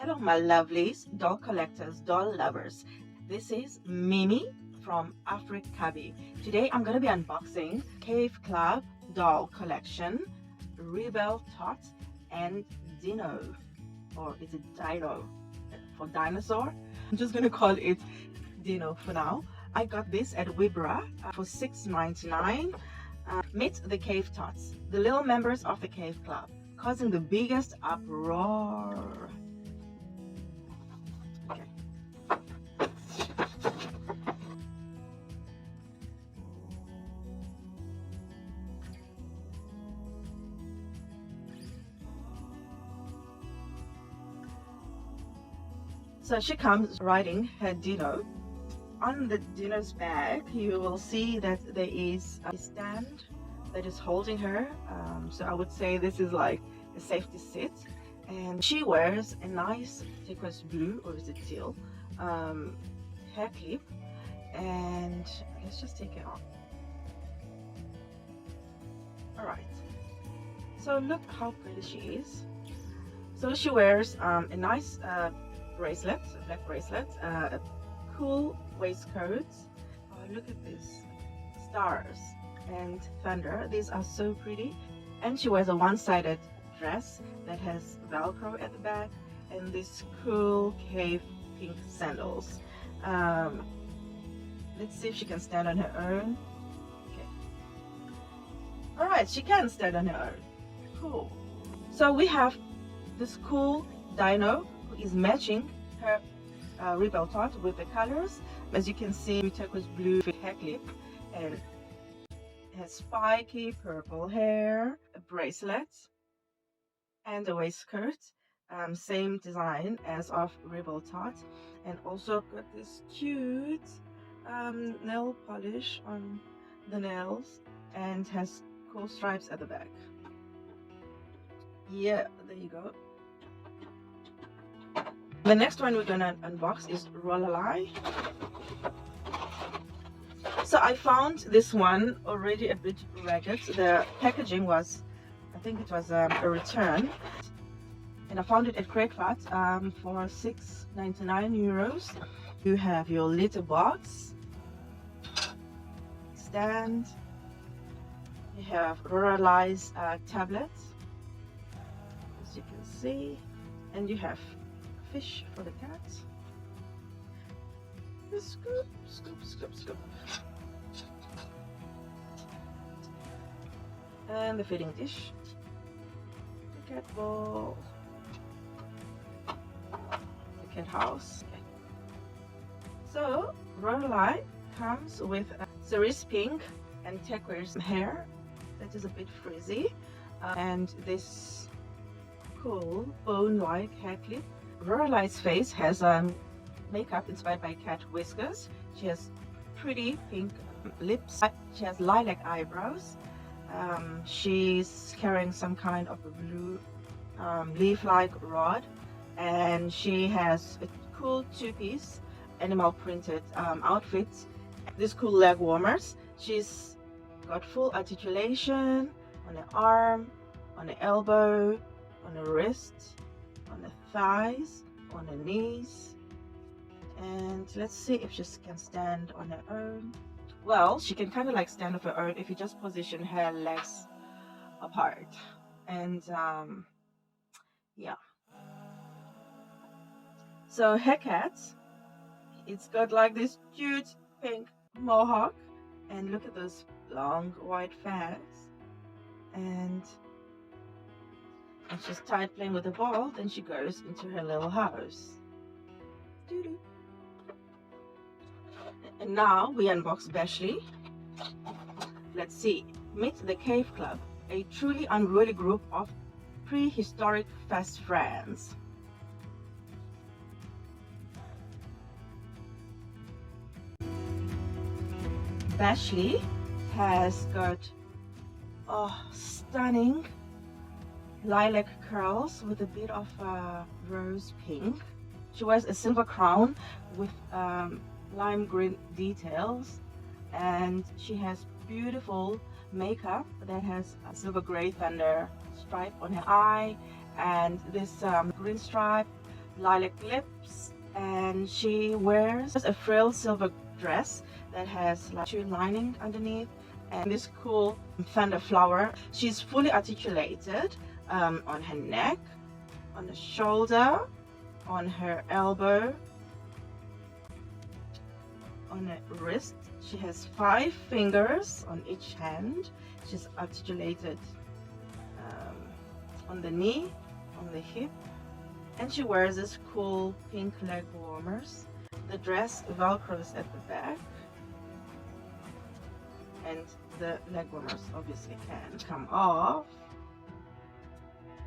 Hello my lovelies, doll collectors, doll lovers. This is Mimi from Africabi. Today I'm going to be unboxing Cave Club doll collection, Rebel Tot and Dino. Or is it Dino for dinosaur? I'm just going to call it Dino for now. I got this at Wibra for $6.99. Meet the Cave Tots, the little members of the Cave Club, causing the biggest uproar. Okay. So she comes riding her Dino. On the Dino's back, you will see that there is a stand that is holding her. So I would say this is like a safety seat. And she wears a nice turquoise blue, or is it teal, hair clip. And let's just take it off. All right. So look how pretty she is. So she wears a nice bracelet, a black bracelet, a cool waistcoat. Oh, look at this, stars and thunder. These are so pretty. And she wears a one-sided dress that has velcro at the back and these cool cave pink sandals. Let's see if she can stand on her own. Okay. All right, she can stand on her own. Cool. So we have this cool dino who is matching her Rebel Tot with the colors. As you can see, turquoise blue hair clip, and has spiky purple hair, a bracelet, and a waistcoat. Same design as of Rebel Tot, and also got this cute nail polish on the nails, and has cool stripes at the back. Yeah, there you go. The next one we're gonna unbox is Rollalai. So I found this one already a bit ragged. The packaging was, I think it was a return, and I found it at Kruidvat for €6.99. You have your litter box, stand, you have Rollalai's tablet, as you can see, and you have fish for the cat. Scoop, scoop, scoop, scoop. And the feeding dish, the cat ball, the cat house. Okay. So Rollalai comes with a cerise pink and turquoise hair that is a bit frizzy, and this cool bone-like hair clip. Rollalai's face has makeup inspired by cat whiskers. She has pretty pink lips. She has lilac eyebrows. She's carrying some kind of a blue leaf-like rod, and she has a cool two-piece animal printed outfit. These cool leg warmers. She's got full articulation on the arm, on the elbow, on the wrist, on the thighs, on the knees. And let's see if she can stand on her own. Well, she can kind of like stand on her own if you just position her legs apart. And yeah. So her cat, it's got like this cute pink mohawk, and look at those long white fangs. And she's tired playing with the ball. Then she goes into her little house. Doo-doo. And now we unbox Bashley. Let's see. Meet the Cave Club, a truly unruly group of prehistoric fast friends. Bashley has got stunning lilac curls with a bit of rose pink. She wears a silver crown with lime green details, and she has beautiful makeup that has a silver gray thunder stripe on her eye, and this green stripe lilac lips, and she wears a frill silver dress that has like two lining underneath and this cool thunder flower. She's fully articulated on her neck, on the shoulder, on her elbow, on her wrist. She has 5 fingers on each hand. She's articulated on the knee, on the hip, and she wears this cool pink leg warmers. The dress velcros at the back, and the leg warmers obviously can come off.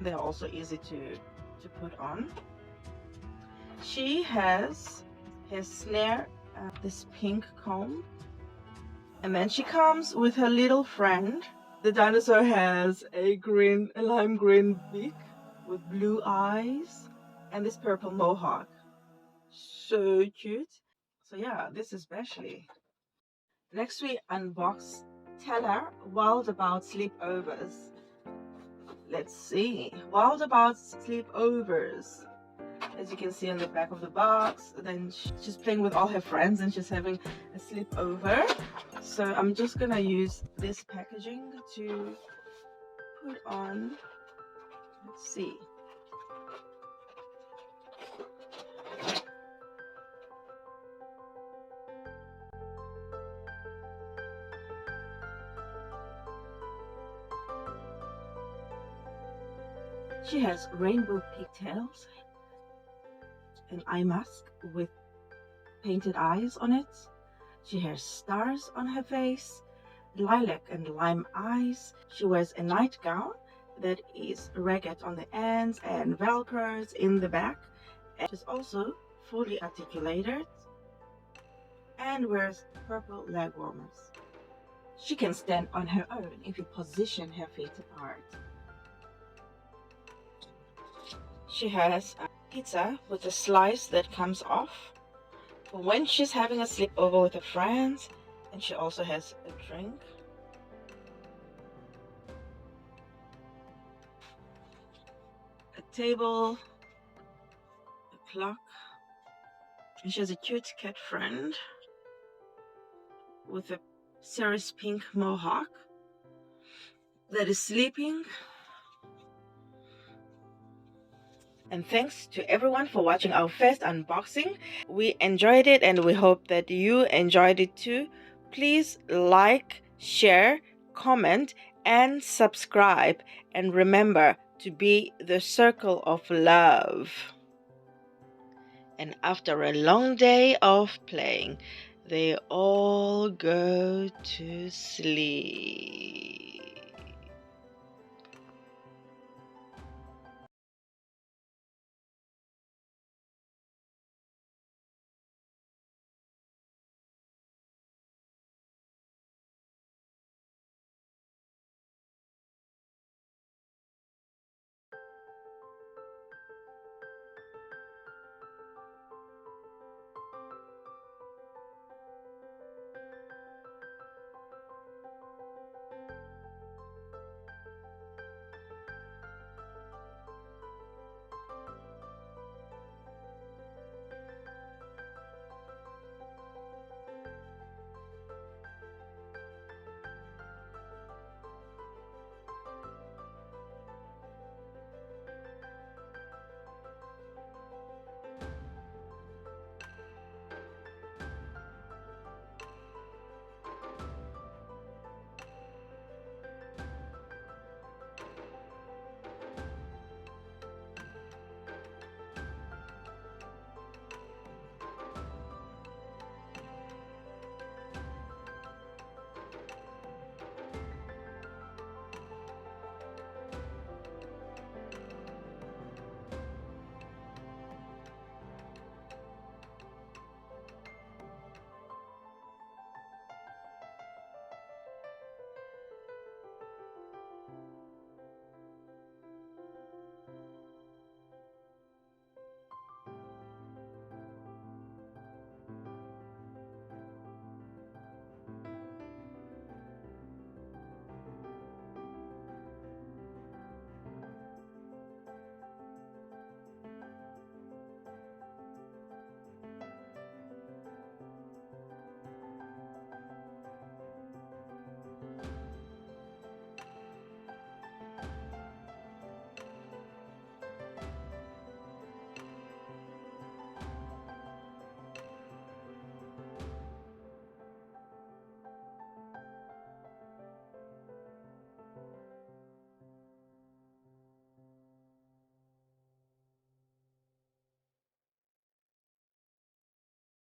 They're also easy to put on. She has her snare, this pink comb, and then she comes with her little friend. The dinosaur has a lime green beak with blue eyes and this purple mohawk. So cute. So yeah, this especially. Next we unbox Teller Wild About Sleepovers. Let's see. Wild About Sleepovers. As you can see on the back of the box, then she's playing with all her friends and she's having a sleepover. So I'm just gonna use this packaging to put on. Let's see. She has rainbow pigtails, an eye mask with painted eyes on it. She has stars on her face, lilac and lime eyes. She wears a nightgown that is ragged on the ends and velcros in the back. And she's also fully articulated and wears purple leg warmers. She can stand on her own if you position her feet apart. She has a pizza with a slice that comes off for when she's having a sleepover with her friends, and she also has a drink. A table, a clock, and she has a cute cat friend with a cerise pink mohawk that is sleeping. And thanks to everyone for watching our first unboxing. We enjoyed it and we hope that you enjoyed it too. Please like, share, comment, and subscribe. And remember to be the circle of love. And after a long day of playing, they all go to sleep.